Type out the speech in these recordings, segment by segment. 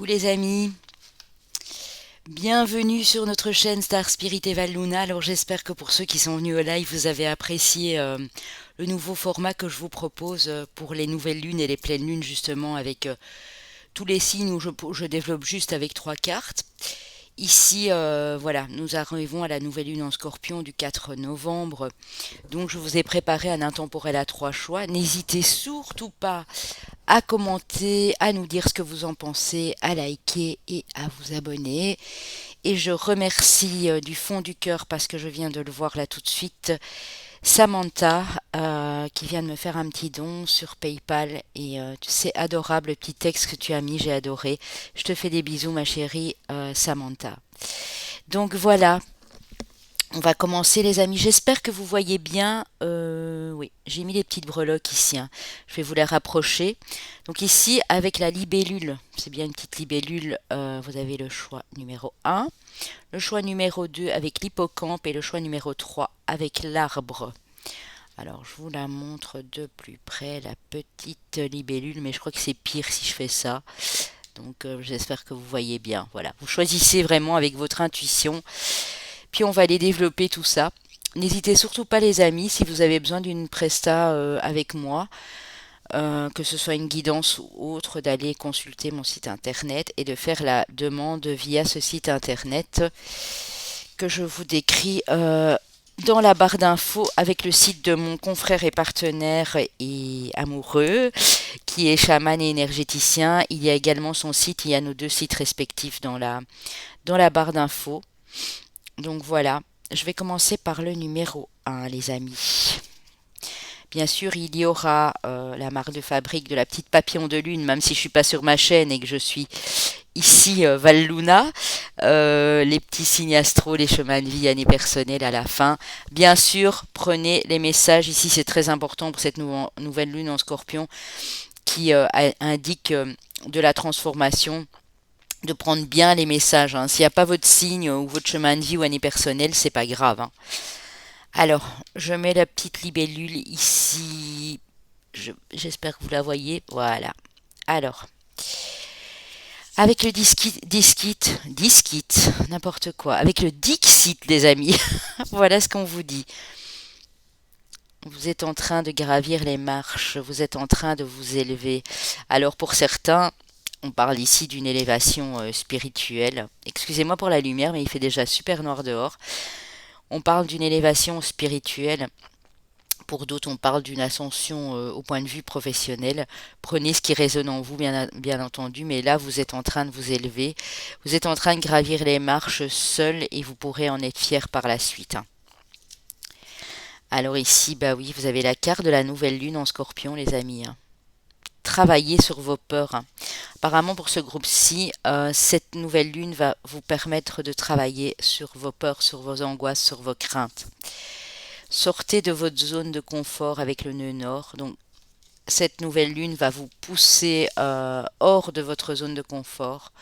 Coucou les amis, bienvenue sur notre chaîne Star Spirit et Val Luna. Alors j'espère que pour ceux qui sont venus au live, vous avez apprécié le nouveau format que je vous propose pour les nouvelles lunes et les pleines lunes, justement avec tous les signes où je développe juste avec 3 cartes. Ici, voilà, nous arrivons à la nouvelle lune en Scorpion du 4 novembre. Donc je vous ai préparé un intemporel à 3 choix. N'hésitez surtout pas à commenter, à nous dire ce que vous en pensez, à liker et à vous abonner. Et je remercie du fond du cœur, parce que je viens de le voir là tout de suite, Samantha, qui vient de me faire un petit don sur PayPal. Et c'est adorable le petit texte que tu as mis, j'ai adoré. Je te fais des bisous ma chérie Samantha. Donc voilà, on va commencer les amis. J'espère que vous voyez bien. Oui, j'ai mis les petites breloques ici, hein. Je vais vous les rapprocher. Donc ici, avec la libellule, c'est bien une petite libellule, vous avez le choix numéro 1, le choix numéro 2 avec l'hippocampe et le choix numéro 3 avec l'arbre. Alors je vous la montre de plus près, la petite libellule, mais je crois que c'est pire si je fais ça. Donc j'espère que vous voyez bien. Voilà, vous choisissez vraiment avec votre intuition. Puis on va aller développer tout ça. N'hésitez surtout pas les amis, si vous avez besoin d'une presta avec moi, que ce soit une guidance ou autre, d'aller consulter mon site internet et de faire la demande via ce site internet que je vous décris dans la barre d'infos, avec le site de mon confrère et partenaire et amoureux qui est chaman et énergéticien. Il y a également son site, il y a nos deux sites respectifs dans la barre d'infos. Donc voilà, je vais commencer par le numéro 1 les amis. Bien sûr, il y aura la marque de fabrique de la petite papillon de lune, même si je suis pas sur ma chaîne et que je suis ici Val Luna, les petits signes astro, les chemins de vie, année personnelle à la fin. Bien sûr, prenez les messages, ici c'est très important pour cette nouvelle lune en Scorpion qui indique de la transformation, de prendre bien les messages, hein. S'il n'y a pas votre signe ou votre chemin de vie ou année personnelle, c'est pas grave, hein. Alors, je mets la petite libellule ici. J'espère que vous la voyez. Voilà. Alors, avec le disquite, n'importe quoi. Avec le Dixit, les amis. Voilà ce qu'on vous dit. Vous êtes en train de gravir les marches. Vous êtes en train de vous élever. Alors, pour certains, on parle ici d'une élévation spirituelle. Excusez-moi pour la lumière, mais il fait déjà super noir dehors. On parle d'une élévation spirituelle. Pour d'autres, on parle d'une ascension au point de vue professionnel. Prenez ce qui résonne en vous, bien entendu, mais là, vous êtes en train de vous élever. Vous êtes en train de gravir les marches seul et vous pourrez en être fier par la suite, hein. Alors ici, bah oui, vous avez la carte de la nouvelle lune en Scorpion, les amis, hein. Travaillez sur vos peurs, hein. Apparemment, pour ce groupe-ci, cette nouvelle lune va vous permettre de travailler sur vos peurs, sur vos angoisses, sur vos craintes. Sortez de votre zone de confort avec le nœud nord. Donc, cette nouvelle lune va vous pousser hors de votre zone de confort,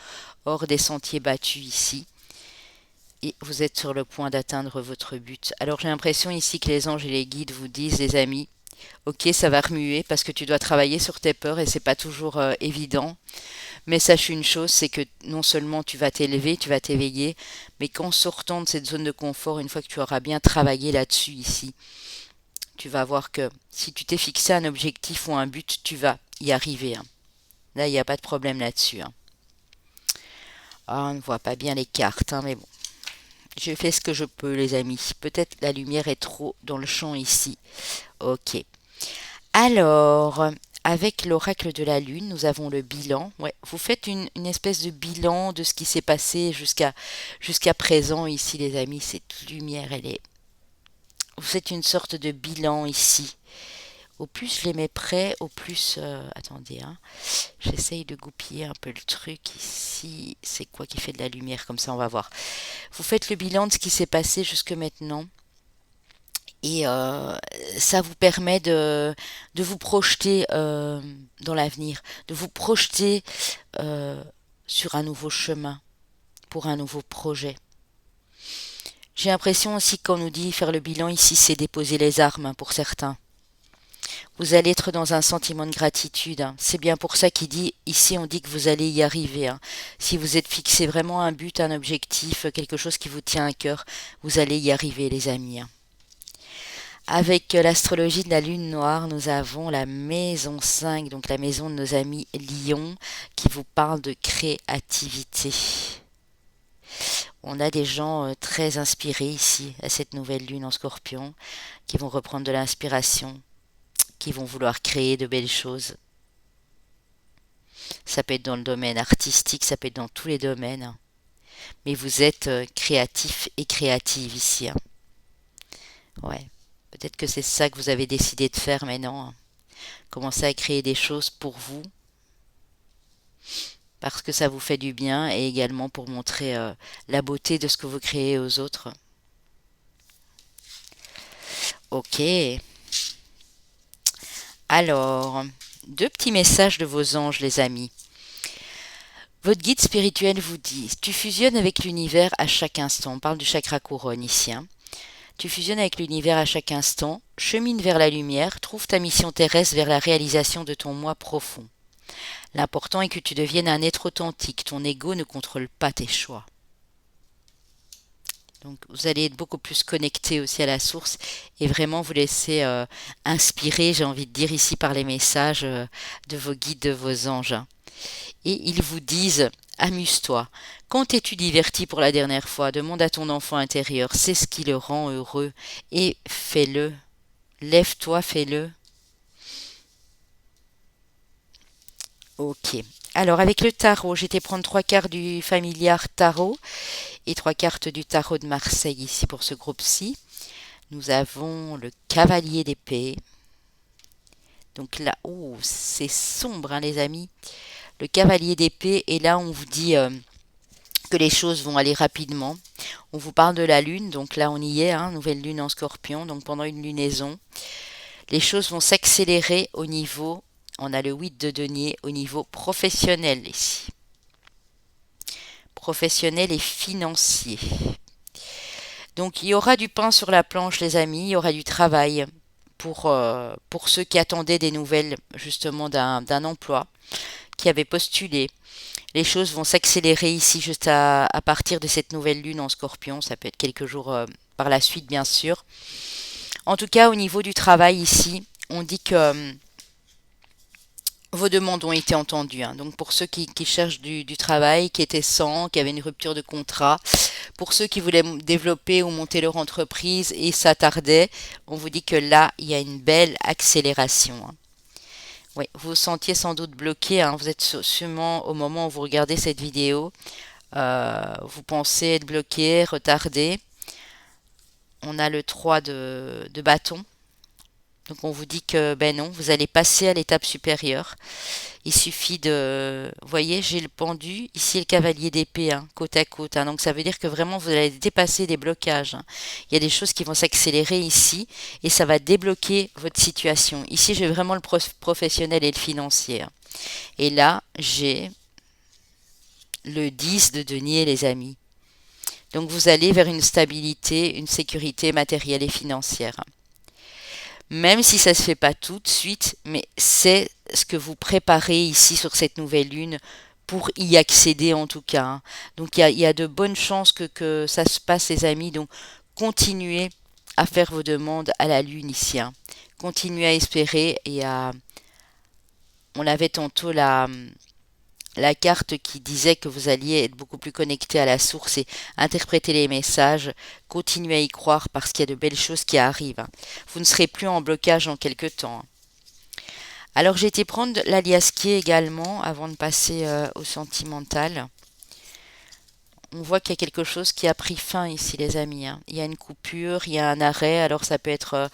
hors des sentiers battus ici. Et vous êtes sur le point d'atteindre votre but. Alors, j'ai l'impression ici que les anges et les guides vous disent, les amis, ok, ça va remuer parce que tu dois travailler sur tes peurs et c'est pas toujours évident. Mais sache une chose, c'est que non seulement tu vas t'élever, tu vas t'éveiller, mais qu'en sortant de cette zone de confort, une fois que tu auras bien travaillé là-dessus ici, tu vas voir que si tu t'es fixé un objectif ou un but, tu vas y arriver, hein. Là, il n'y a pas de problème là-dessus, hein. Ah, on ne voit pas bien les cartes, hein, mais bon. Je fais ce que je peux, les amis. Peut-être la lumière est trop dans le champ ici. Ok. Alors, avec l'oracle de la lune, nous avons le bilan. Ouais, vous faites une espèce de bilan de ce qui s'est passé jusqu'à présent ici, les amis. Cette lumière, elle est... Vous faites une sorte de bilan ici. Au plus je les mets près, au plus... attendez, hein. J'essaye de goupiller un peu le truc ici. C'est quoi qui fait de la lumière comme ça? On va voir. Vous faites le bilan de ce qui s'est passé jusque maintenant. Et ça vous permet de vous projeter dans l'avenir, de vous projeter euh, sur un nouveau chemin, pour un nouveau projet. J'ai l'impression aussi qu'on nous dit faire le bilan ici, c'est déposer les armes, hein, pour certains. Vous allez être dans un sentiment de gratitude, hein. C'est bien pour ça qu'il dit, ici on dit que vous allez y arriver, hein. Si vous êtes fixé vraiment un but, un objectif, quelque chose qui vous tient à cœur, vous allez y arriver les amis, hein. Avec l'astrologie de la lune noire, nous avons la maison 5, donc la maison de nos amis Lion, qui vous parle de créativité. On a des gens très inspirés ici, à cette nouvelle lune en Scorpion, qui vont reprendre de l'inspiration, qui vont vouloir créer de belles choses. Ça peut être dans le domaine artistique, ça peut être dans tous les domaines. Mais vous êtes créatif et créative ici, hein. Ouais. Peut-être que c'est ça que vous avez décidé de faire maintenant, hein. Commencez à créer des choses pour vous, parce que ça vous fait du bien et également pour montrer la beauté de ce que vous créez aux autres. Ok. Alors, deux petits messages de vos anges, les amis. Votre guide spirituel vous dit, tu fusionnes avec l'univers à chaque instant. On parle du chakra couronne ici, hein. Tu fusionnes avec l'univers à chaque instant, chemine vers la lumière, trouve ta mission terrestre vers la réalisation de ton moi profond. L'important est que tu deviennes un être authentique. Ton ego ne contrôle pas tes choix. Donc vous allez être beaucoup plus connecté aussi à la source et vraiment vous laisser inspirer, j'ai envie de dire ici par les messages de vos guides, de vos anges. Et ils vous disent, amuse-toi. Quand t'es-tu diverti pour la dernière fois? Demande à ton enfant intérieur, c'est ce qui le rend heureux. Et fais-le. Lève-toi, fais-le. Ok. Alors avec le tarot, j'étais prendre 3 quarts du familiar tarot et 3 cartes du tarot de Marseille ici pour ce groupe-ci. Nous avons le cavalier d'épée. Donc là, oh, c'est sombre hein, les amis. Le cavalier d'épée et là on vous dit que les choses vont aller rapidement. On vous parle de la lune, donc là on y est, hein, nouvelle lune en Scorpion, donc pendant une lunaison, les choses vont s'accélérer au niveau, on a le 8 de denier, au niveau professionnel ici. Professionnel et financier. Donc il y aura du pain sur la planche les amis, il y aura du travail pour ceux qui attendaient des nouvelles justement d'un emploi, qui avaient postulé. Les choses vont s'accélérer ici juste à partir de cette nouvelle lune en Scorpion. Ça peut être quelques jours par la suite, bien sûr. En tout cas, au niveau du travail ici, on dit que vos demandes ont été entendues, hein. Donc pour ceux qui cherchent du travail, qui étaient sans, qui avaient une rupture de contrat, pour ceux qui voulaient développer ou monter leur entreprise et ça tardait, on vous dit que là, il y a une belle accélération, hein. Oui, vous vous sentiez sans doute bloqué, hein. Vous êtes sûrement au moment où vous regardez cette vidéo, vous pensez être bloqué, retardé. On a le 3 de bâton. Donc on vous dit que ben non, vous allez passer à l'étape supérieure. Il suffit de... Vous voyez, j'ai le pendu, ici le cavalier d'épée, hein, côte à côte, hein. Donc ça veut dire que vraiment vous allez dépasser des blocages, hein. Il y a des choses qui vont s'accélérer ici et ça va débloquer votre situation. Ici j'ai vraiment le professionnel et le financier, hein. Et là j'ai le 10 de denier les amis. Donc vous allez vers une stabilité, une sécurité matérielle et financière. Même si ça ne se fait pas tout de suite, mais c'est ce que vous préparez ici sur cette nouvelle lune pour y accéder en tout cas, hein. Donc il y a de bonnes chances que ça se passe les amis. Donc continuez à faire vos demandes à la lune ici, hein. Continuez à espérer et à... On avait tantôt la carte qui disait que vous alliez être beaucoup plus connecté à la source et interpréter les messages. Continuez à y croire parce qu'il y a de belles choses qui arrivent, hein. Vous ne serez plus en blocage en quelque temps, hein. Alors j'ai été prendre l'aliasquier également avant de passer au sentimental. On voit qu'il y a quelque chose qui a pris fin ici les amis, hein. Il y a une coupure, il y a un arrêt. Alors ça peut être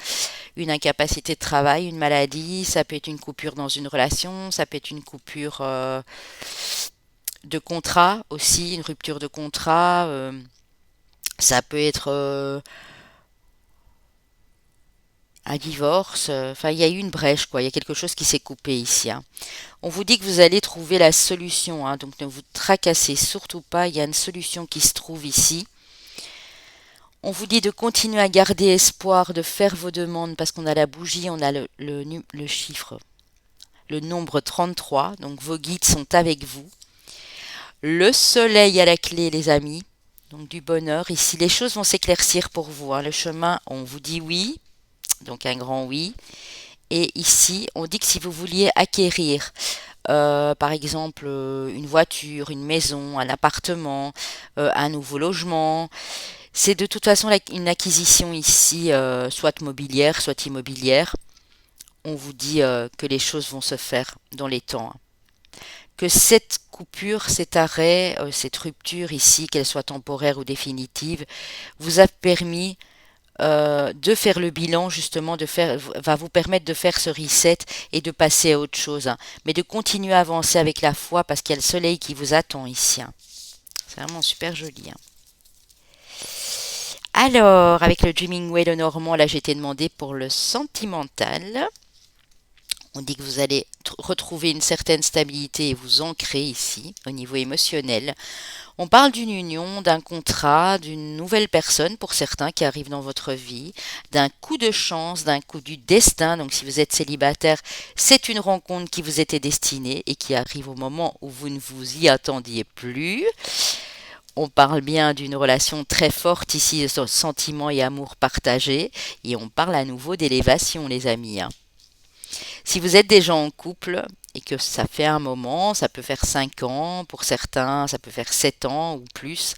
une incapacité de travail, une maladie, ça peut être une coupure dans une relation, ça peut être une coupure de contrat aussi, une rupture de contrat, ça peut être un divorce, enfin il y a eu une brèche quoi, il y a quelque chose qui s'est coupé ici, hein. On vous dit que vous allez trouver la solution, hein, donc ne vous tracassez surtout pas, il y a une solution qui se trouve ici. On vous dit de continuer à garder espoir, de faire vos demandes parce qu'on a la bougie, on a le chiffre, le nombre 33, donc vos guides sont avec vous. Le soleil à la clé, les amis, donc du bonheur. Ici, les choses vont s'éclaircir pour vous, hein. Le chemin, on vous dit oui, donc un grand oui. Et ici, on dit que si vous vouliez acquérir, par exemple, une voiture, une maison, un appartement, un nouveau logement, c'est de toute façon une acquisition ici, soit mobilière, soit immobilière. On vous dit que les choses vont se faire dans les temps, hein. Que cette coupure, cet arrêt, cette rupture ici, qu'elle soit temporaire ou définitive, vous a permis de faire le bilan, justement, va vous permettre de faire ce reset et de passer à autre chose, hein. Mais de continuer à avancer avec la foi parce qu'il y a le soleil qui vous attend ici, hein. C'est vraiment super joli, hein. Alors, avec le Dreaming Way, le Normand, là, j'ai été demandé pour le sentimental. On dit que vous allez retrouver une certaine stabilité et vous ancrer ici, au niveau émotionnel. On parle d'une union, d'un contrat, d'une nouvelle personne pour certains qui arrivent dans votre vie, d'un coup de chance, d'un coup du destin. Donc si vous êtes célibataire, c'est une rencontre qui vous était destinée et qui arrive au moment où vous ne vous y attendiez plus. On parle bien d'une relation très forte ici, de sentiment et amour partagé. Et on parle à nouveau d'élévation, les amis, hein. Si vous êtes déjà en couple et que ça fait un moment, ça peut faire 5 ans, pour certains, ça peut faire 7 ans ou plus,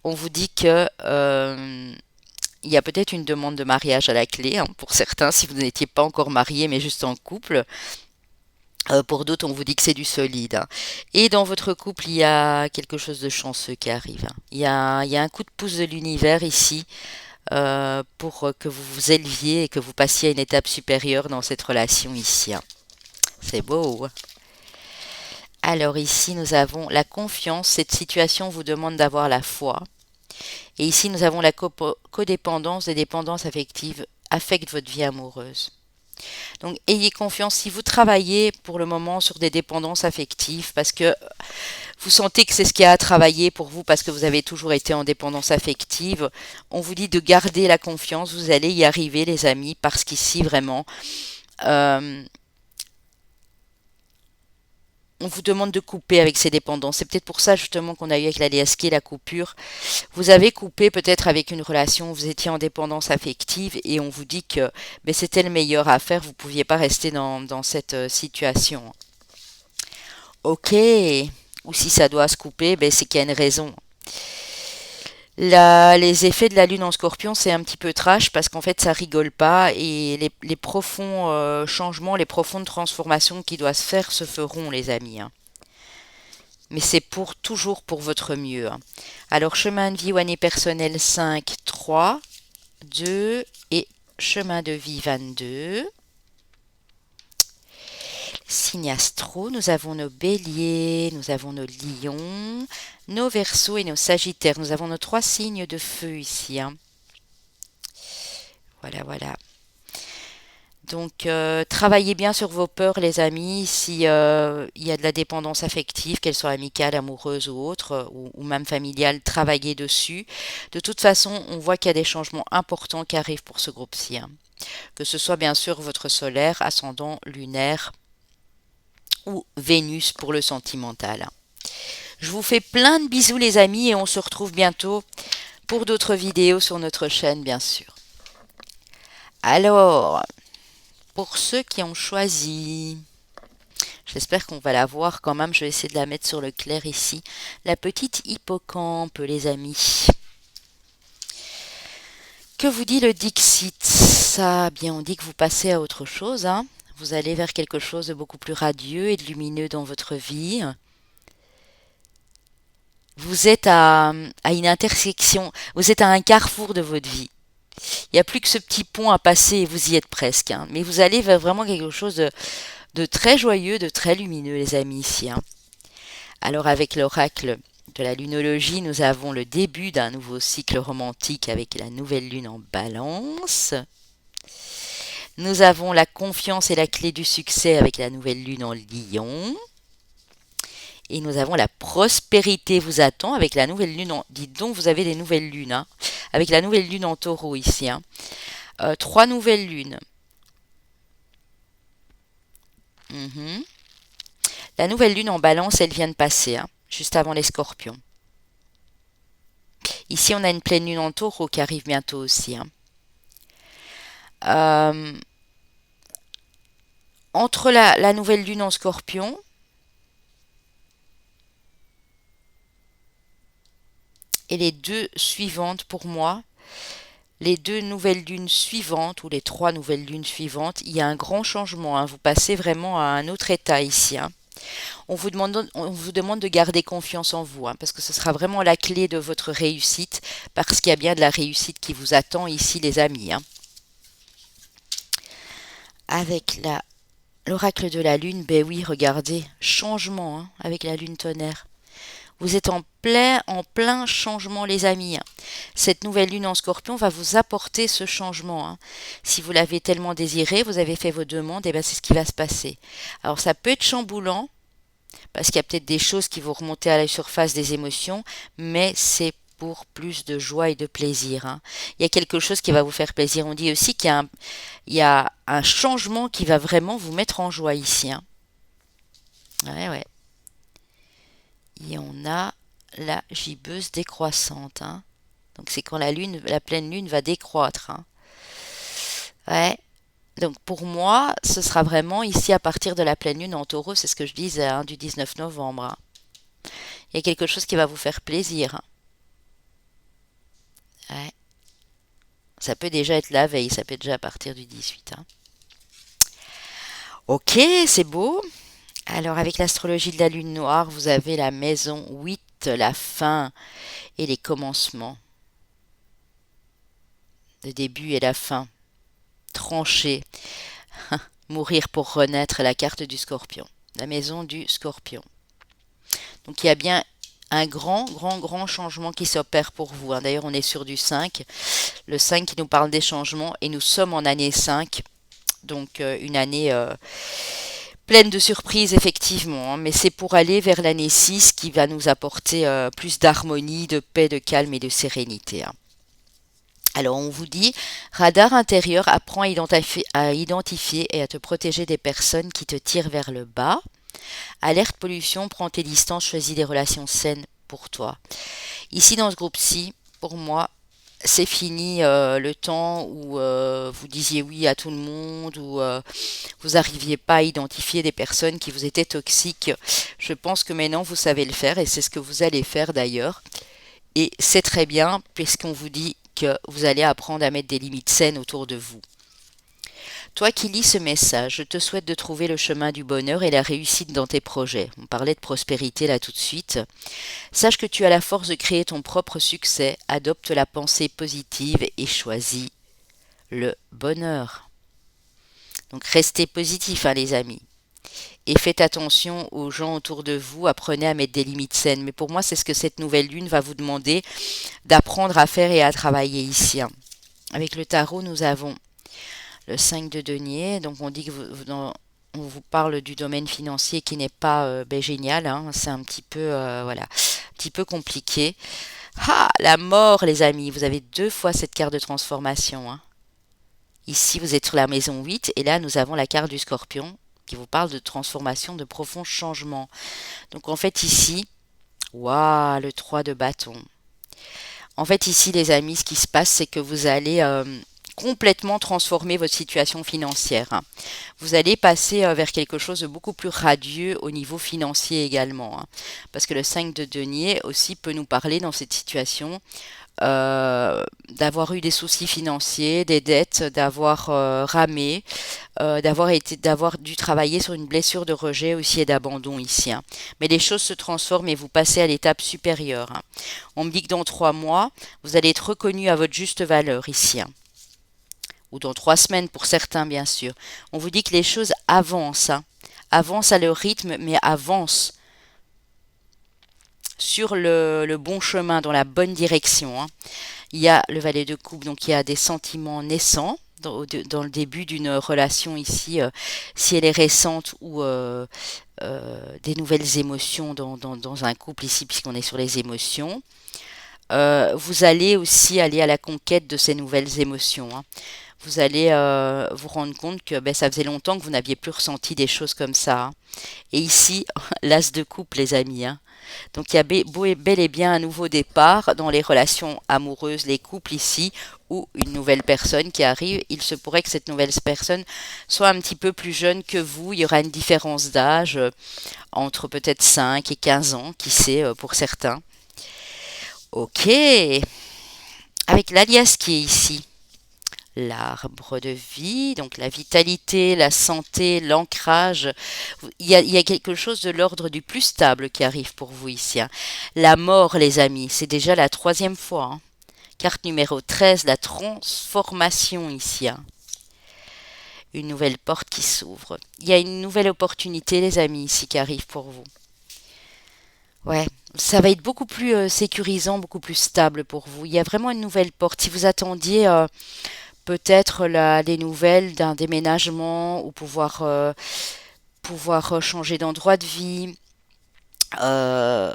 on vous dit que il y a peut-être une demande de mariage à la clé, hein, pour certains, si vous n'étiez pas encore marié mais juste en couple. Pour d'autres, on vous dit que c'est du solide, hein. Et dans votre couple, il y a quelque chose de chanceux qui arrive, hein. Il y a un coup de pouce de l'univers ici, pour que vous vous éleviez et que vous passiez à une étape supérieure dans cette relation ici, hein. C'est beau, hein. Alors ici, nous avons la confiance. Cette situation vous demande d'avoir la foi. Et ici, nous avons la codépendance. Les dépendances affectives affectent votre vie amoureuse. Donc, ayez confiance si vous travaillez pour le moment sur des dépendances affectives parce que vous sentez que c'est ce qu'il y a à travailler pour vous parce que vous avez toujours été en dépendance affective. On vous dit de garder la confiance. Vous allez y arriver, les amis, parce qu'ici, vraiment, euh, on vous demande de couper avec ces dépendances. C'est peut-être pour ça justement qu'on a eu avec la DSK la coupure. Vous avez coupé peut-être avec une relation, vous étiez en dépendance affective et on vous dit que mais c'était le meilleur à faire, vous ne pouviez pas rester dans cette situation. Ok, ou si ça doit se couper, ben c'est qu'il y a une raison. Les effets de la lune en scorpion, c'est un petit peu trash parce qu'en fait, ça rigole pas et les profonds changements, les profondes transformations qui doivent se faire se feront, les amis, hein. Mais c'est toujours pour votre mieux, hein. Alors, chemin de vie ou année personnelle 5, 3, 2 et chemin de vie 22. Signe astro, nous avons nos béliers, nous avons nos lions, nos verseaux et nos sagittaires. Nous avons nos 3 signes de feu ici, hein. Voilà, voilà. Donc, travaillez bien sur vos peurs, les amis. Si il y a de la dépendance affective, qu'elle soit amicale, amoureuse ou autre, ou même familiale, travaillez dessus. De toute façon, on voit qu'il y a des changements importants qui arrivent pour ce groupe-ci, hein. Que ce soit bien sûr votre solaire, ascendant, lunaire ou Vénus pour le sentimental, hein. Je vous fais plein de bisous, les amis, et on se retrouve bientôt pour d'autres vidéos sur notre chaîne, bien sûr. Alors, pour ceux qui ont choisi, j'espère qu'on va la voir quand même, je vais essayer de la mettre sur le clair ici, la petite hippocampe, les amis. Que vous dit le Dixit? Ça, bien, on dit que vous passez à autre chose, hein. Vous allez vers quelque chose de beaucoup plus radieux et de lumineux dans votre vie. Vous êtes à une intersection, vous êtes à un carrefour de votre vie. Il n'y a plus que ce petit pont à passer et vous y êtes presque, hein. Mais vous allez vers vraiment quelque chose de très joyeux, de très lumineux, les amis, ici, hein. Alors, avec l'oracle de la lunologie, nous avons le début d'un nouveau cycle romantique avec la nouvelle lune en balance. Nous avons la confiance et la clé du succès avec la nouvelle lune en lion. Et nous avons la prospérité vous attend avec la nouvelle lune. Dites donc, vous avez des nouvelles lunes, hein, avec la nouvelle lune en taureau ici. Hein. 3 nouvelles lunes. Mhm. La nouvelle lune en balance, elle vient de passer, hein, juste avant les scorpions. Ici, on a une pleine lune en taureau qui arrive bientôt aussi. Hein. Euh, entre la nouvelle lune en scorpion et les deux suivantes pour moi, les 2 nouvelles lunes suivantes ou les 3 nouvelles lunes suivantes, il y a un grand changement. Hein. Vous passez vraiment à un autre état ici. Hein. On vous demande de garder confiance en vous, hein, parce que ce sera vraiment la clé de votre réussite, parce qu'il y a bien de la réussite qui vous attend ici, les amis. Hein. Avec l'oracle de la lune, ben oui, regardez, changement hein, avec la lune tonnerre. Vous êtes en plein changement, les amis. Hein. Cette nouvelle lune en scorpion va vous apporter ce changement. Hein. Si vous l'avez tellement désiré, vous avez fait vos demandes, et ben c'est ce qui va se passer. Alors ça peut être chamboulant, parce qu'il y a peut-être des choses qui vont remonter à la surface des émotions, mais c'est pour plus de joie et de plaisir. Hein. Il y a quelque chose qui va vous faire plaisir. On dit aussi qu'il y a un changement qui va vraiment vous mettre en joie ici. Hein. Ouais, ouais. Et on a la gibbeuse décroissante. Hein. Donc c'est quand la pleine lune va décroître. Hein. Ouais. Donc pour moi, ce sera vraiment ici à partir de la pleine lune en taureau, c'est ce que je disais, hein, du 19 novembre. Hein. Il y a quelque chose qui va vous faire plaisir. Hein. Ouais. Ça peut déjà être la veille, ça peut être déjà à partir du 18. Hein. Ok, c'est beau. Alors avec l'astrologie de la lune noire, vous avez la maison 8, la fin et les commencements. Le début et la fin. Trancher. Mourir pour renaître, la carte du scorpion. La maison du scorpion. Donc il y a bien un grand, grand, grand changement qui s'opère pour vous. Hein. D'ailleurs, on est sur du 5. Le 5 qui nous parle des changements et nous sommes en année 5. Donc une année pleine de surprises, effectivement. Hein. Mais c'est pour aller vers l'année 6 qui va nous apporter plus d'harmonie, de paix, de calme et de sérénité. Hein. Alors on vous dit, radar intérieur apprend à identifier et à te protéger des personnes qui te tirent vers le bas. Alerte pollution, prends tes distances, choisis des relations saines pour toi. Ici dans ce groupe-ci, pour moi, c'est fini le temps où vous disiez oui à tout le monde, où vous n'arriviez pas à identifier des personnes qui vous étaient toxiques. Je pense que maintenant vous savez le faire et c'est ce que vous allez faire d'ailleurs. Et c'est très bien puisqu'on vous dit que vous allez apprendre à mettre des limites saines autour de vous. Toi qui lis ce message, je te souhaite de trouver le chemin du bonheur et la réussite dans tes projets. On parlait de prospérité là tout de suite. Sache que tu as la force de créer ton propre succès, adopte la pensée positive et choisis le bonheur. Donc restez positifs, hein, les amis. Et faites attention aux gens autour de vous, apprenez à mettre des limites saines. Mais pour moi, c'est ce que cette nouvelle lune va vous demander d'apprendre à faire et à travailler ici. Hein. Avec le tarot, nous avons le 5 de denier. Donc on dit que on vous parle du domaine financier qui n'est pas génial. Hein. C'est un petit peu, voilà, un petit peu compliqué. Ah, la mort, les amis. Vous avez 2 fois cette carte de transformation. Hein. Ici, vous êtes sur la maison 8 et là, nous avons la carte du scorpion qui vous parle de transformation, de profonds changements. Donc en fait ici, waouh, le 3 de bâton. En fait ici, les amis, ce qui se passe, c'est que vous allez complètement transformer votre situation financière. Hein. Vous allez passer vers quelque chose de beaucoup plus radieux au niveau financier également. Hein. Parce que le 5 de denier aussi peut nous parler dans cette situation d'avoir eu des soucis financiers, des dettes, d'avoir ramé, d'avoir dû travailler sur une blessure de rejet aussi et d'abandon ici. Hein. Mais les choses se transforment et vous passez à l'étape supérieure. Hein. On me dit que dans 3 mois, vous allez être reconnu à votre juste valeur ici. Hein. Ou dans 3 semaines pour certains, bien sûr. On vous dit que les choses avancent. Hein. Avancent à leur rythme, mais avancent sur le bon chemin, dans la bonne direction. Hein. Il y a le valet de coupe, donc il y a des sentiments naissants, dans le début d'une relation ici, si elle est récente ou des nouvelles émotions dans un couple ici, puisqu'on est sur les émotions. Vous allez aussi aller à la conquête de ces nouvelles émotions, hein. Vous allez vous rendre compte que ben, ça faisait longtemps que vous n'aviez plus ressenti des choses comme ça, hein. Et ici, l'as de coupe, les amis, hein. Donc il y a bel et bien un nouveau départ dans les relations amoureuses, les couples ici, ou une nouvelle personne qui arrive. Il se pourrait que cette nouvelle personne soit un petit peu plus jeune que vous. Il y aura une différence d'âge entre peut-être 5 et 15 ans, qui sait, pour certains. Ok, avec l'alias qui est ici. L'arbre de vie, donc la vitalité, la santé, l'ancrage. Il y a quelque chose de l'ordre du plus stable qui arrive pour vous ici, hein. La mort, les amis, c'est déjà la troisième fois, hein. Carte numéro 13, la transformation ici, hein. Une nouvelle porte qui s'ouvre. Il y a une nouvelle opportunité, les amis, ici qui arrive pour vous. Ouais, ça va être beaucoup plus sécurisant, beaucoup plus stable pour vous. Il y a vraiment une nouvelle porte. Si vous attendiez peut-être les nouvelles d'un déménagement ou pouvoir changer d'endroit de vie, euh,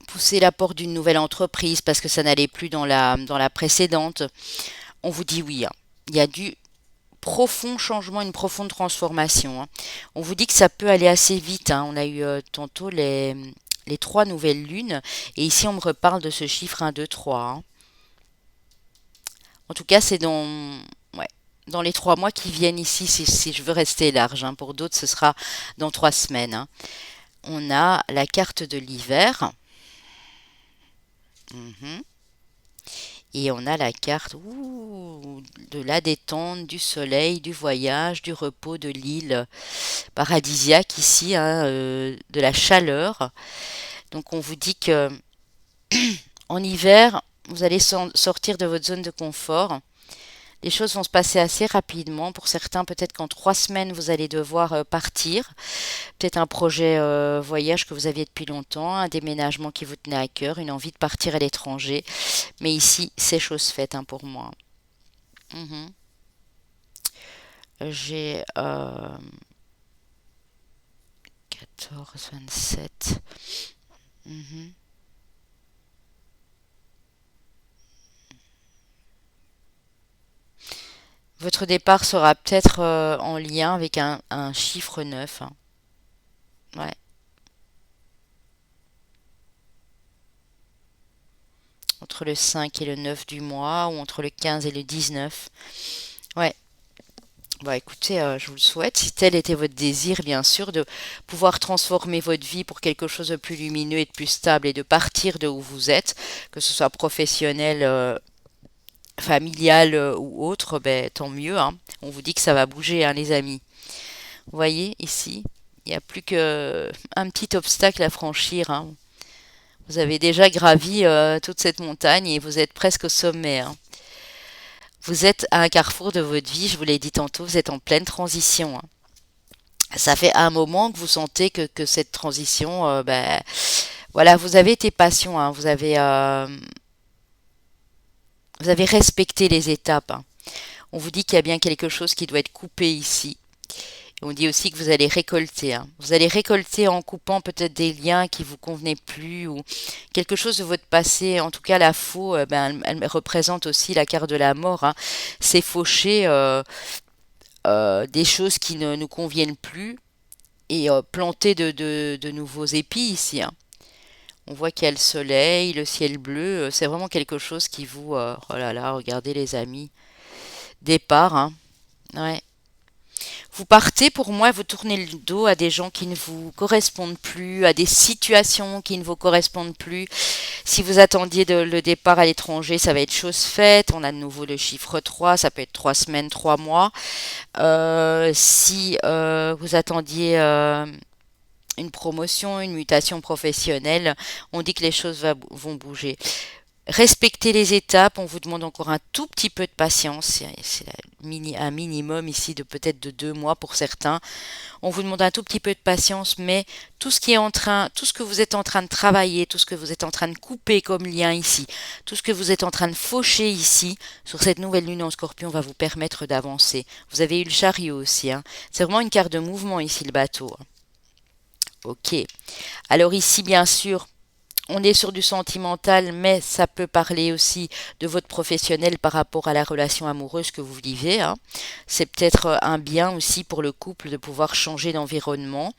pousser la porte d'une nouvelle entreprise parce que ça n'allait plus dans la précédente, on vous dit oui, hein. Il y a du profond changement, une profonde transformation, hein. On vous dit que ça peut aller assez vite, hein. On a eu tantôt les trois nouvelles lunes et ici on me reparle de ce chiffre 1, 2, 3, hein. En tout cas, c'est ouais, dans les 3 mois qui viennent ici, si je veux rester large, hein. Pour d'autres, ce sera dans 3 semaines, hein. On a la carte de l'hiver. Mhm. Et on a la carte de la détente, du soleil, du voyage, du repos, de l'île paradisiaque ici, hein, de la chaleur. Donc on vous dit que en hiver, vous allez sortir de votre zone de confort. Les choses vont se passer assez rapidement. Pour certains, peut-être qu'en 3 semaines, vous allez devoir partir. Peut-être un projet voyage que vous aviez depuis longtemps, un déménagement qui vous tenait à cœur, une envie de partir à l'étranger. Mais ici, c'est chose faite, hein, pour moi. Mhm. J'ai 14, 27. Mhm. Votre départ sera peut-être en lien avec un chiffre 9, hein. Ouais. Entre le 5 et le 9 du mois, ou entre le 15 et le 19. Ouais. Bah écoutez, je vous le souhaite, si tel était votre désir, bien sûr, de pouvoir transformer votre vie pour quelque chose de plus lumineux et de plus stable et de partir de où vous êtes, que ce soit professionnel, familial ou autre, ben, tant mieux, hein. On vous dit que ça va bouger, hein, les amis. Vous voyez ici, il n'y a plus que un petit obstacle à franchir, hein. Vous avez déjà gravi toute cette montagne et vous êtes presque au sommet, hein. Vous êtes à un carrefour de votre vie, je vous l'ai dit tantôt, vous êtes en pleine transition, hein. Ça fait un moment que vous sentez que cette transition, ben, voilà, vous avez été patient, hein. Vous avez respecté les étapes, hein. On vous dit qu'il y a bien quelque chose qui doit être coupé ici. Et on dit aussi que vous allez récolter, hein. Vous allez récolter en coupant peut-être des liens qui vous convenaient plus ou quelque chose de votre passé. En tout cas, la faux, ben, elle représente aussi la carte de la mort, hein. C'est faucher des choses qui ne nous conviennent plus et planter de nouveaux épis ici, hein. On voit qu'il y a le soleil, le ciel bleu. C'est vraiment quelque chose qui vous... oh là là, regardez les amis. Départ, hein. Ouais. Vous partez, pour moi, vous tournez le dos à des gens qui ne vous correspondent plus, à des situations qui ne vous correspondent plus. Si vous attendiez le départ à l'étranger, ça va être chose faite. On a de nouveau le chiffre 3, ça peut être 3 semaines, 3 mois. Si vous attendiez une promotion, une mutation professionnelle, on dit que les choses vont bouger. Respectez les étapes, on vous demande encore un tout petit peu de patience, c'est un minimum ici de peut-être de 2 mois pour certains. On vous demande un tout petit peu de patience, mais tout ce que vous êtes en train de travailler, tout ce que vous êtes en train de couper comme lien ici, tout ce que vous êtes en train de faucher ici, sur cette nouvelle lune en Scorpion va vous permettre d'avancer. Vous avez eu le chariot aussi, hein. C'est vraiment une carte de mouvement ici, le bateau, hein. Ok. Alors ici, bien sûr, on est sur du sentimental, mais ça peut parler aussi de votre professionnel par rapport à la relation amoureuse que vous vivez, hein. C'est peut-être un bien aussi pour le couple de pouvoir changer d'environnement.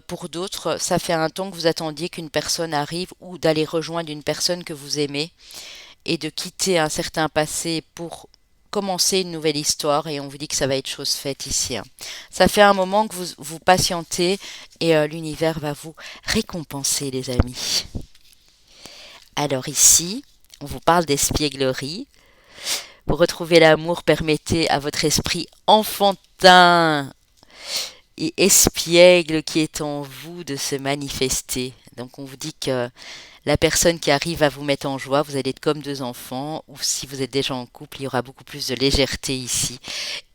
Pour d'autres, ça fait un temps que vous attendiez qu'une personne arrive ou d'aller rejoindre une personne que vous aimez et de quitter un certain passé pour commencer une nouvelle histoire et on vous dit que ça va être chose faite ici, hein. Ça fait un moment que vous patientez et l'univers va vous récompenser les amis. Alors ici, on vous parle d'espièglerie. Pour retrouver l'amour, permettez à votre esprit enfantin et espiègle qui est en vous de se manifester. Donc on vous dit que la personne qui arrive à vous mettre en joie, vous allez être comme deux enfants, ou si vous êtes déjà en couple, il y aura beaucoup plus de légèreté ici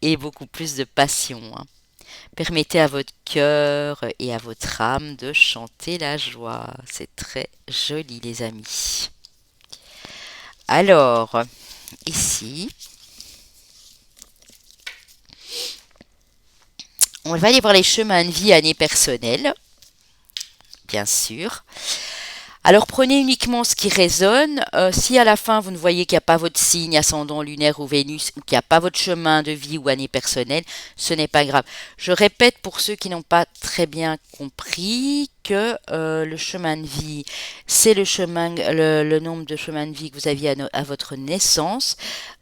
et beaucoup plus de passion, hein. Permettez à votre cœur et à votre âme de chanter la joie. C'est très joli les amis. Alors, ici, on va aller voir les chemins de vie année personnelle, bien sûr. Alors prenez uniquement ce qui résonne. Si à la fin vous ne voyez qu'il n'y a pas votre signe, ascendant lunaire ou Vénus, ou qu'il n'y a pas votre chemin de vie ou année personnelle, ce n'est pas grave. Je répète pour ceux qui n'ont pas très bien compris que le chemin de vie, c'est le nombre de chemins de vie que vous aviez à votre naissance.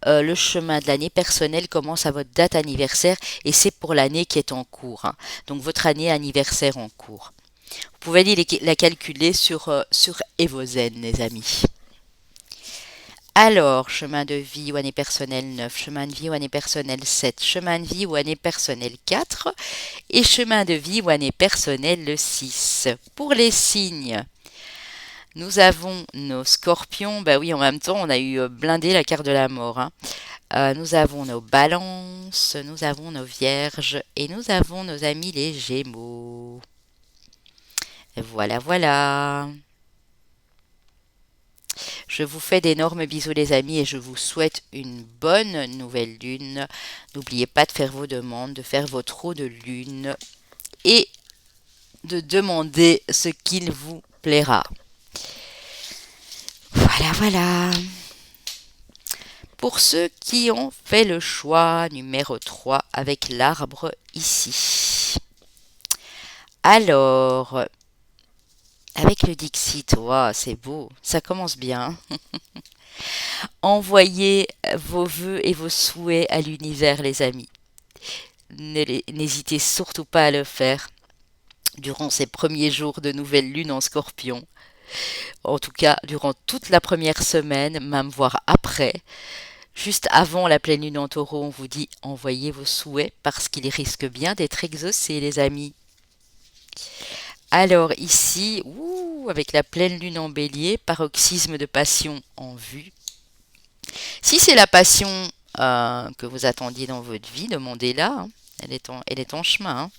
Le chemin de l'année personnelle commence à votre date anniversaire et c'est pour l'année qui est en cours, hein. Donc votre année anniversaire en cours. Vous pouvez aller la calculer sur Evozen, les amis. Alors, chemin de vie ou année personnelle 9, chemin de vie ou année personnelle 7, chemin de vie ou année personnelle 4 et chemin de vie ou année personnelle le 6. Pour les signes, nous avons nos scorpions. Bah oui, en même temps, on a eu blindé la carte de la mort, hein. Nous avons nos balances, nous avons nos vierges et nous avons nos amis les gémeaux. Voilà, voilà. Je vous fais d'énormes bisous les amis et je vous souhaite une bonne nouvelle lune. N'oubliez pas de faire vos demandes, de faire votre eau de lune et de demander ce qu'il vous plaira. Voilà, voilà. Pour ceux qui ont fait le choix numéro 3 avec l'arbre ici. Alors, avec le Dixit, wow, c'est beau, ça commence bien. Envoyez vos vœux et vos souhaits à l'univers, les amis. N'hésitez surtout pas à le faire durant ces premiers jours de nouvelle lune en Scorpion. En tout cas, durant toute la première semaine, même voire après. Juste avant la pleine lune en Taureau, on vous dit envoyez vos souhaits parce qu'ils risquent bien d'être exaucés, les amis. Alors ici, avec la pleine lune en Bélier, paroxysme de passion en vue. Si c'est la passion que vous attendiez dans votre vie, demandez-la, hein. Elle est en chemin, hein.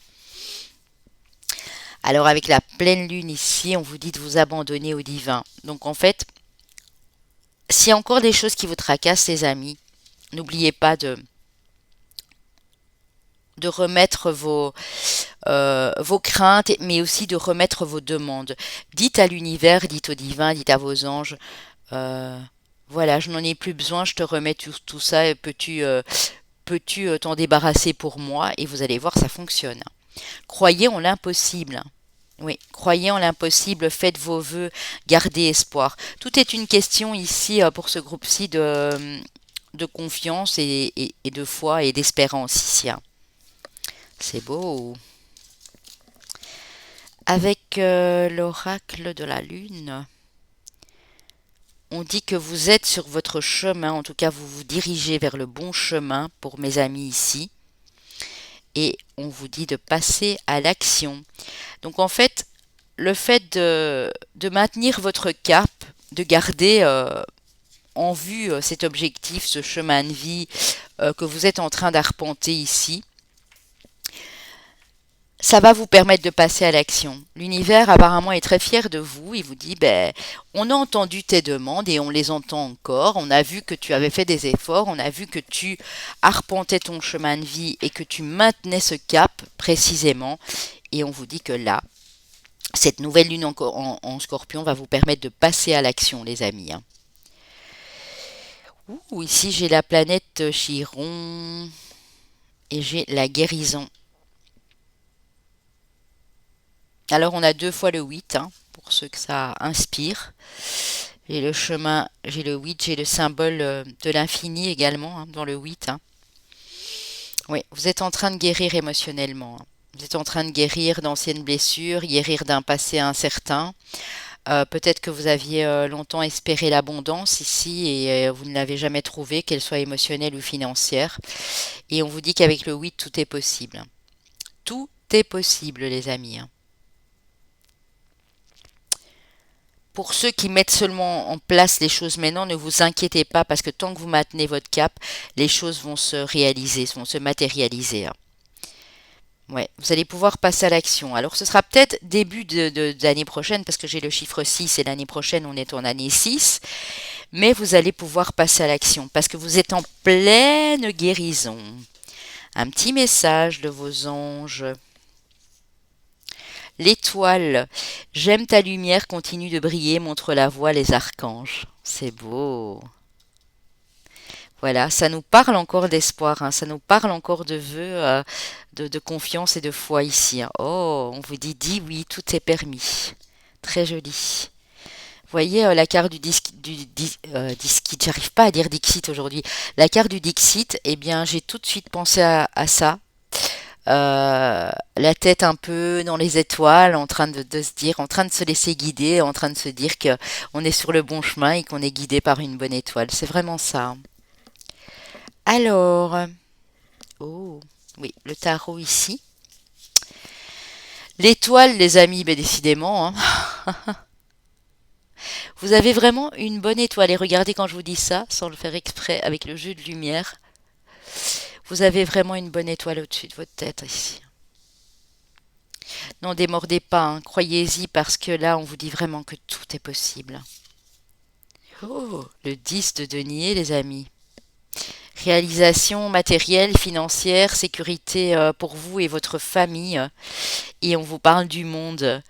Alors avec la pleine lune ici, on vous dit de vous abandonner au divin. Donc en fait, s'il y a encore des choses qui vous tracassent, les amis, n'oubliez pas de remettre vos craintes, mais aussi de remettre vos demandes. Dites à l'univers, dites au divin, dites à vos anges, voilà, je n'en ai plus besoin, je te remets tout ça, peux-tu t'en débarrasser pour moi? Et vous allez voir, ça fonctionne. Croyez en l'impossible. Oui, croyez en l'impossible, faites vos vœux, gardez espoir. Tout est une question ici pour ce groupe-ci de confiance et de foi et d'espérance ici, hein. C'est beau. Avec l'oracle de la lune, on dit que vous êtes sur votre chemin, en tout cas vous vous dirigez vers le bon chemin pour mes amis ici. Et on vous dit de passer à l'action. Donc en fait, le fait de maintenir votre cap, de garder en vue cet objectif, ce chemin de vie que vous êtes en train d'arpenter ici, ça va vous permettre de passer à l'action. L'univers apparemment est très fier de vous. Il vous dit, ben, on a entendu tes demandes et on les entend encore. On a vu que tu avais fait des efforts. On a vu que tu arpentais ton chemin de vie et que tu maintenais ce cap précisément. Et on vous dit que là, cette nouvelle lune en Scorpion va vous permettre de passer à l'action, les amis, hein. Ouh, ici j'ai la planète Chiron et j'ai la guérison. Alors on a 2 fois le 8, hein, pour ceux que ça inspire. J'ai le chemin, j'ai le 8, j'ai le symbole de l'infini également, hein, dans le 8, hein. Oui, vous êtes en train de guérir émotionnellement, hein. Vous êtes en train de guérir d'anciennes blessures, guérir d'un passé incertain. Peut-être que vous aviez longtemps espéré l'abondance ici et vous ne l'avez jamais trouvée, qu'elle soit émotionnelle ou financière. Et on vous dit qu'avec le 8, tout est possible. Tout est possible, les amis, hein. Pour ceux qui mettent seulement en place les choses maintenant, ne vous inquiétez pas parce que tant que vous maintenez votre cap, les choses vont se réaliser, vont se matérialiser, hein. Ouais, vous allez pouvoir passer à l'action. Alors ce sera peut-être début de l'année prochaine parce que j'ai le chiffre 6 et l'année prochaine on est en année 6, mais vous allez pouvoir passer à l'action parce que vous êtes en pleine guérison. Un petit message de vos anges. L'étoile, j'aime ta lumière, continue de briller, montre la voie, les archanges. C'est beau. Voilà, ça nous parle encore d'espoir, hein, ça nous parle encore de vœux, de confiance et de foi ici, hein. Oh, on vous dit, dis oui, tout est permis. Très joli. Vous voyez la carte Disquite, j'arrive pas à dire Dixit aujourd'hui. La carte du Dixit, eh bien, j'ai tout de suite pensé à ça. La tête un peu dans les étoiles, en train de se dire, en train de se laisser guider, en train de se dire que on est sur le bon chemin et qu'on est guidé par une bonne étoile. C'est vraiment ça. Alors, oh, oui, le tarot ici. L'étoile, les amis, ben décidément, hein. Vous avez vraiment une bonne étoile. Et regardez quand je vous dis ça, sans le faire exprès, avec le jeu de lumière, vous avez vraiment une bonne étoile au-dessus de votre tête ici. N'en démordez pas, hein, croyez-y parce que là, on vous dit vraiment que tout est possible. Oh, le 10 de denier, les amis. Réalisation matérielle, financière, sécurité pour vous et votre famille. Et on vous parle du monde.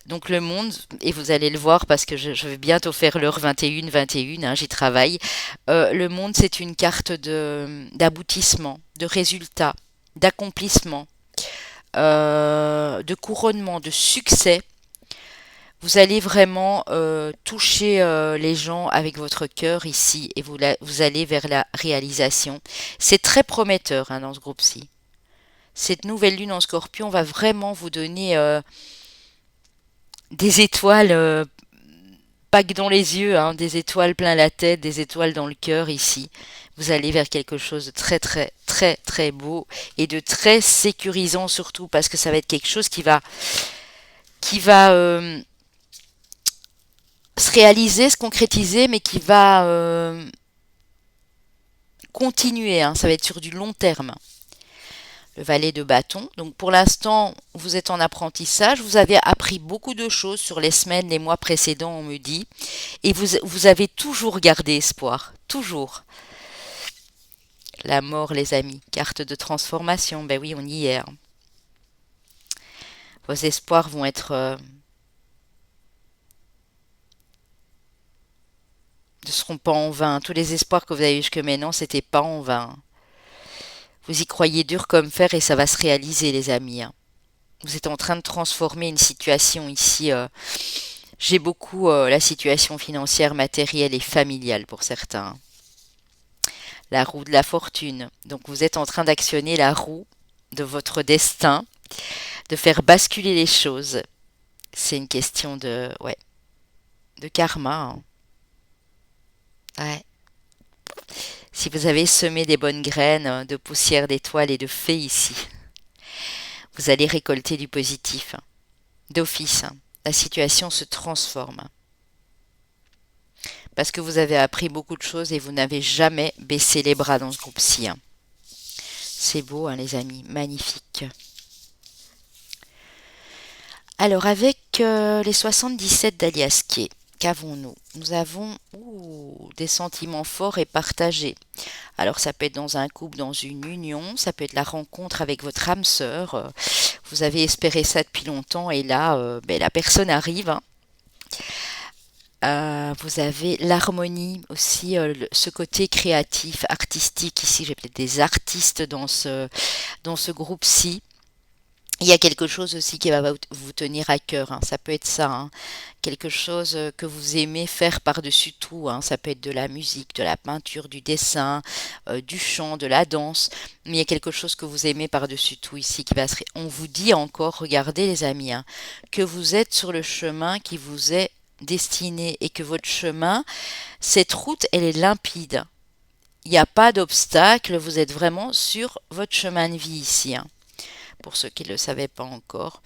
Donc le monde, et vous allez le voir parce que je vais bientôt faire l'heure 21, hein, j'y travaille. Le monde, c'est une carte d'aboutissement, de résultat, d'accomplissement, de couronnement, de succès. Vous allez vraiment toucher les gens avec votre cœur ici et vous allez vers la réalisation. C'est très prometteur, hein, dans ce groupe-ci. Cette nouvelle lune en Scorpion va vraiment vous donner des étoiles, pas que dans les yeux, hein, des étoiles plein la tête, des étoiles dans le cœur ici. Vous allez vers quelque chose de très très très très beau et de très sécurisant surtout parce que ça va être quelque chose qui va se réaliser, se concrétiser, mais qui va continuer, hein, ça va être sur du long terme. Le valet de bâton. Donc pour l'instant, vous êtes en apprentissage, vous avez appris beaucoup de choses sur les semaines, les mois précédents, on me dit, et vous avez toujours gardé espoir, toujours. La mort, les amis, carte de transformation, ben oui, on y est, hein. Vos espoirs vont être ne seront pas en vain. Tous les espoirs que vous avez eu jusque maintenant, c'était pas en vain. Vous y croyez dur comme fer et ça va se réaliser, les amis, hein. Vous êtes en train de transformer une situation ici. J'ai beaucoup la situation financière, matérielle et familiale pour certains. La roue de la fortune. Donc vous êtes en train d'actionner la roue de votre destin, de faire basculer les choses. C'est une question ouais, de karma, hein. Ouais. Si vous avez semé des bonnes graines de poussière d'étoiles et de fées ici, vous allez récolter du positif, hein, d'office, hein. La situation se transforme. parce que vous avez appris beaucoup de choses et vous n'avez jamais baissé les bras dans ce groupe-ci, hein. C'est beau, hein, les amis, magnifique. Alors, avec les 77 d'Alias Kay, qu'avons-nous? Nous avons des sentiments forts et partagés. Alors, ça peut être dans un couple, dans une union, ça peut être la rencontre avec votre âme sœur. Vous avez espéré ça depuis longtemps et là, la personne arrive, hein. Vous avez l'harmonie aussi, ce côté créatif, artistique. Ici, j'ai peut-être des artistes dans ce groupe-ci. Il y a quelque chose aussi qui va vous tenir à cœur, hein. Ça peut être ça, hein. Quelque chose que vous aimez faire par-dessus tout, hein. Ça peut être de la musique, de la peinture, du dessin, du chant, de la danse. Mais il y a quelque chose que vous aimez par-dessus tout ici qui va se... On vous dit encore, regardez les amis, hein, que vous êtes sur le chemin qui vous est destiné et que votre chemin, cette route, elle est limpide. Il n'y a pas d'obstacle, vous êtes vraiment sur votre chemin de vie ici, hein, pour ceux qui ne le savaient pas encore.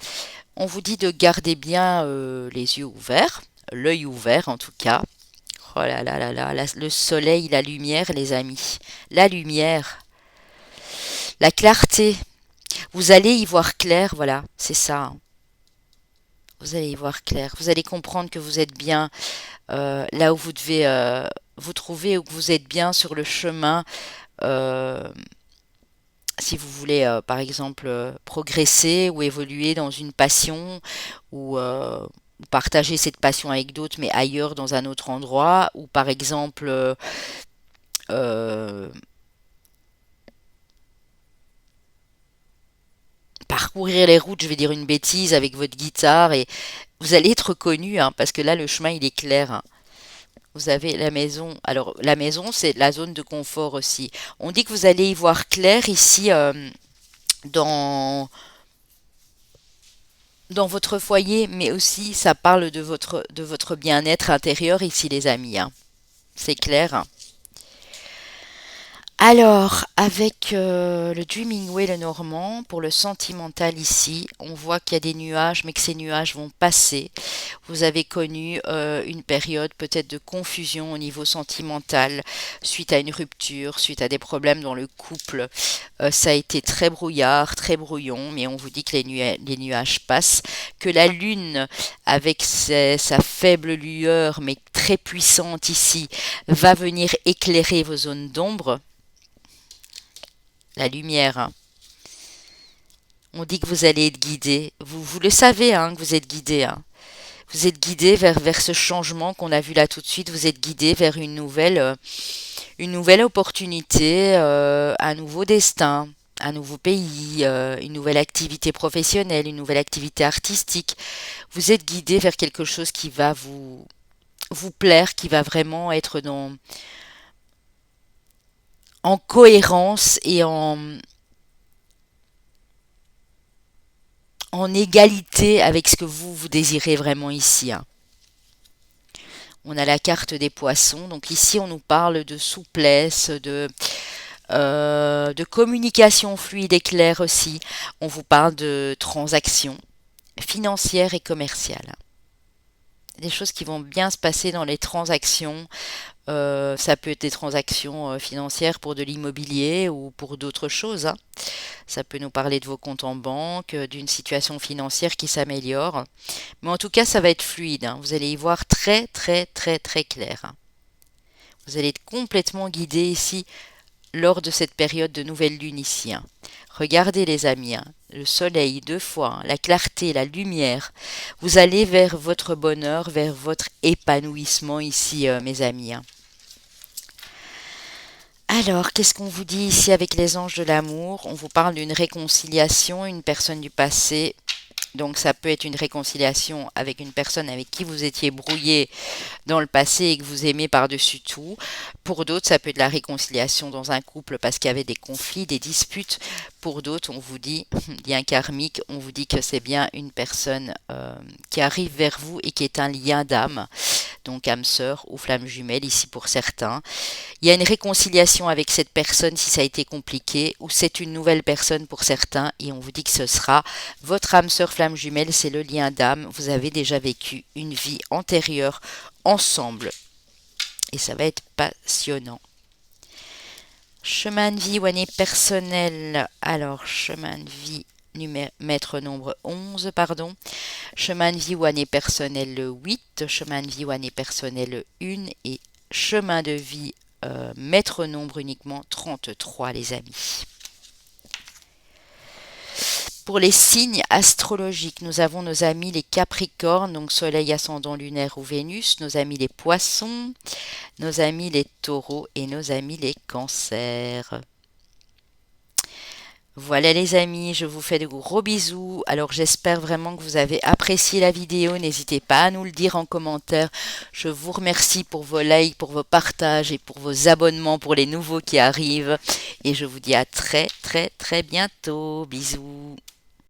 On vous dit de garder bien les yeux ouverts, l'œil ouvert en tout cas. Oh là là là là, le soleil, la lumière, les amis. La lumière, la clarté. Vous allez y voir clair, voilà, c'est ça, hein. Vous allez y voir clair. Vous allez comprendre que vous êtes bien là où vous devez vous trouver, ou que vous êtes bien sur le chemin. euh, Si vous voulez, par exemple, progresser ou évoluer dans une passion, ou partager cette passion avec d'autres, mais ailleurs, dans un autre endroit, ou par exemple, euh, parcourir les routes, je vais dire une bêtise, avec votre guitare, et vous allez être reconnu, hein, parce que là, le chemin, il est clair, hein. Vous avez la maison. Alors, la maison, c'est la zone de confort aussi. On dit que vous allez y voir clair ici, dans dans votre foyer, mais aussi ça parle de votre bien-être intérieur ici, les amis, hein. C'est clair, hein. Alors, avec le Dreaming le Normand, pour le sentimental ici, on voit qu'il y a des nuages, mais que ces nuages vont passer. Vous avez connu une période peut-être de confusion au niveau sentimental, suite à une rupture, suite à des problèmes dans le couple. Ça a été très brouillard, très brouillon, mais on vous dit que les nuages passent, que la lune, avec sa faible lueur, mais très puissante ici, va venir éclairer vos zones d'ombre. La lumière, hein. On dit que vous allez être guidé. Vous le savez, hein, que vous êtes guidé, hein. Vous êtes guidé vers ce changement qu'on a vu là tout de suite. Vous êtes guidé vers une nouvelle opportunité, un nouveau destin, un nouveau pays, une nouvelle activité professionnelle, une nouvelle activité artistique. Vous êtes guidé vers quelque chose qui va vous plaire, qui va vraiment être en cohérence et en égalité avec ce que vous désirez vraiment ici, hein. On a la carte des poissons, donc ici on nous parle de souplesse, de communication fluide et claire aussi. On vous parle de transactions financières et commerciales. Des choses qui vont bien se passer dans les transactions. Ça peut être des transactions financières pour de l'immobilier ou pour d'autres choses, hein. Ça peut nous parler de vos comptes en banque, d'une situation financière qui s'améliore. Mais en tout cas, ça va être fluide, hein. Vous allez y voir très très très très clair, hein. Vous allez être complètement guidé ici lors de cette période de nouvelle lune ici, hein. Regardez les amis, hein, le soleil deux fois, hein, la clarté, la lumière. Vous allez vers votre bonheur, vers votre épanouissement ici, mes amis, hein. Alors, qu'est-ce qu'on vous dit ici avec les anges de l'amour? On vous parle d'une réconciliation, une personne du passé. Donc, ça peut être une réconciliation avec une personne avec qui vous étiez brouillé dans le passé et que vous aimez par-dessus tout. Pour d'autres, ça peut être la réconciliation dans un couple parce qu'il y avait des conflits, des disputes. Pour d'autres, on vous dit, lien karmique, on vous dit que c'est bien une personne qui arrive vers vous et qui est un lien d'âme. Donc âme sœur ou flamme jumelle ici pour certains. Il y a une réconciliation avec cette personne si ça a été compliqué, ou c'est une nouvelle personne pour certains et on vous dit que ce sera votre âme sœur flamme jumelle, c'est le lien d'âme. Vous avez déjà vécu une vie antérieure ensemble. et ça va être passionnant. Chemin de vie ou année personnelle. Alors, chemin de vie, maître nombre 11, pardon. Chemin de vie ou année personnelle 8, chemin de vie ou année personnelle 1 et chemin de vie maître nombre uniquement 33 les amis. Pour les signes astrologiques, nous avons nos amis les Capricornes, donc Soleil, ascendant lunaire ou Vénus, nos amis les Poissons, nos amis les Taureaux et nos amis les Cancers. Voilà les amis, je vous fais de gros bisous. Alors j'espère vraiment que vous avez apprécié la vidéo. N'hésitez pas à nous le dire en commentaire. Je vous remercie pour vos likes, pour vos partages et pour vos abonnements pour les nouveaux qui arrivent. Et je vous dis à très très très bientôt. Bisous.